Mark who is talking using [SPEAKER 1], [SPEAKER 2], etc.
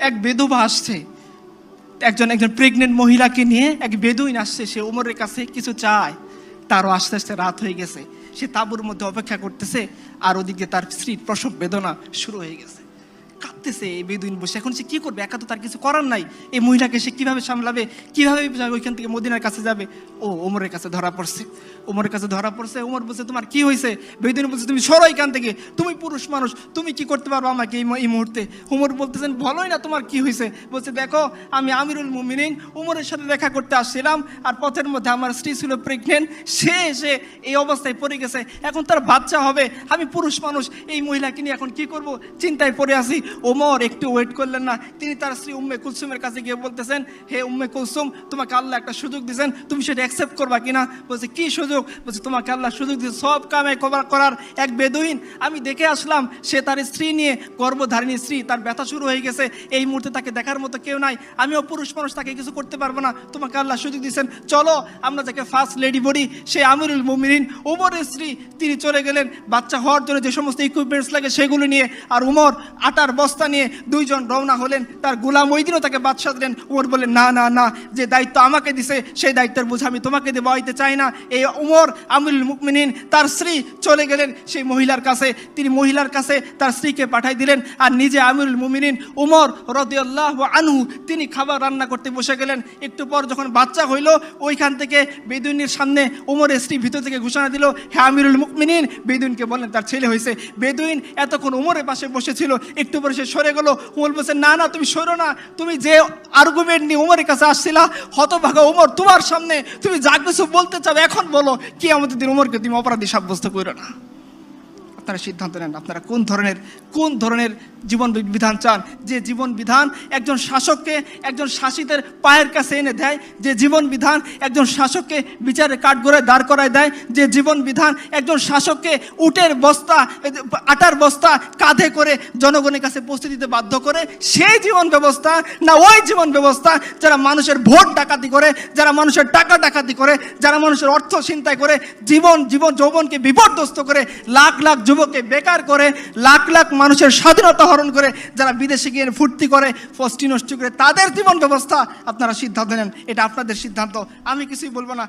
[SPEAKER 1] এক বেদুবা আসছে, একজন প্রেগনেন্ট মহিলাকে নিয়ে এক বেদুইন আসছে, সে ওমরের কাছে কিছু চায়। তারও আস্তে আস্তে রাত হয়ে গেছে, সে তাঁবুর মধ্যে অপেক্ষা করতেছে, আর ওদিকে তার স্ত্রীর প্রসব বেদনা শুরু হয়ে গেছে। কাঁদতেছে এই বেদুইন বসে, এখন সে কি করবে? একা তো তার কিছু করার নাই। এই মহিলাকে সে কিভাবে সামলাবে, কিভাবে যাবে ওইখান থেকে মদিনার কাছে যাবে? ওমরের কাছে ধরা পড়ছে। ওমরের কাছে ধরা পড়ছে। ওমর বলছে, তোমার কি হয়েছে? বেদুইন বলছে, তুমি সরো এখান থেকে, তুমি পুরুষ মানুষ, তুমি কি করতে পারবো আমাকে এই মুহূর্তে? ওমর বলতেছেন, বলোই না তোমার কি হয়েছে। বলছে, দেখো আমি আমিরুল মুমিনিন ওমরের সাথে দেখা করতে আসছিলাম, আর পথের মধ্যে আমার স্ত্রী ছিল প্রেগনেন্ট, সে এসে এই অবস্থায় পড়ে গেছে, এখন তার বাচ্চা হবে, আমি পুরুষ মানুষ, এই মহিলাকে নিয়ে এখন কি করব, চিন্তায় পড়ে আছি। ওমর একটু ওয়েট করলেন না, তিনি তার স্ত্রী উম্মে কুলসুমের কাছে গিয়ে বলতেছেন, হে উম্মে কুলসুম, তোমাকে আল্লাহ একটা সুযোগ দিয়েছেন, তুমি সেটা অ্যাকসেপ্ট করবা কিনা? বলছে, কি সুযোগ? বলছে, তোমাকে আল্লাহ সুযোগ দিয়েছে সব কামে করার এক বেদুইন আমি দেখে আসলাম, সে তার স্ত্রী নিয়ে, গর্ভধারিণী স্ত্রী, তার ব্যথা শুরু হয়ে গেছে, এই মুহূর্তে তাকে দেখার মতো কেউ নাই, আমিও পুরুষ মানুষ, তাকে কিছু করতে পারবো না, তোমাকে আল্লাহ সুযোগ দিয়েছেন, চলো আমরা যাকে ফার্স্ট লেডি বলি, সে আমিরুল মুমিনিন ওমরের স্ত্রী, তিনি চলে গেলেন বাচ্চা হওয়ার জন্য যে সমস্ত ইকুইপমেন্টস লাগে সেগুলো নিয়ে, আর উমর আটার বস্তা নিয়ে দুইজন রওনা হলেন। তার গোলাম ওই দিনও তাকে বাদশা দিলেন। উমর বললেন, না না না, যে দায়িত্ব আমাকে দিছে সেই দায়িত্বের বোঝা আমি তোমাকে দেওয়াইতে চাই না। এই উমর আমিরুল মুমিনিন, তার স্ত্রী চলে গেলেন সেই মহিলার কাছে, তিনি মহিলার কাছে তার স্ত্রীকে পাঠাই দিলেন, আর নিজে আমিরুল মুমিনিন উমর রাদিয়াল্লাহু আনহু তিনি খাবার রান্না করতে বসে গেলেন। একটু পর যখন বাচ্চা হইল, ওইখান থেকে বেদুইনের সামনে উমরের স্ত্রী ভিতর থেকে ঘোষণা দিল, হ্যাঁ আমিরুল মুমিনিন, বেদুইনকে বললেন তার ছেলে হয়েছে। বেদুইন এতক্ষণ উমরের পাশে বসেছিল, একটু পরে সে সরে গেল। উমর বলছে, না না, তুমি সরো না, তুমি যে আর্গুমেন্ট নিয়ে উমরের কাছে আসছিলা, হতভাগা উমর তোমার সামনে তুমি যা কিছু বলতে চাও এখন বলো, কি আমাদের দিন উমরকে তুমি অপরাধী সাব্যস্ত করো না। আপনারা সিদ্ধান্ত নেন, আপনারা কোন ধরনের জীবন বিধান চান? যে জীবন বিধান একজন শাসককে একজন শাসিতের পায়ের কাছে এনে দেয়, যে জীবন বিধান একজন শাসককে বিচারের কাঠগড়ায় দাঁড় করায় দেয়, যে জীবন বিধান একজন শাসককে উটের বস্তা, আটার বস্তা কাঁধে করে জনগণের কাছে পৌঁছে দিতে বাধ্য করে, সেই জীবন ব্যবস্থা না ওই জীবন ব্যবস্থা যারা মানুষের ভোট ডাকাতি করে, যারা মানুষের টাকা ডাকাতি করে, যারা মানুষের অর্থ ছিনতাই করে, জীবন যৌবনকে বিপর্যস্ত করে, লাখ লাখ যুবককে বেকার করে, লাখ লাখ মানুষের স্বাধীনতা হরণ করে, যারা বিদেশে গিয়ে ফুর্তি করে, ফষ্টি নষ্ট করে, তাদের জীবন ব্যবস্থা আপনারা সিদ্ধান্ত নেন। এটা আপনাদের সিদ্ধান্ত, আমি কিছুই বলবো না।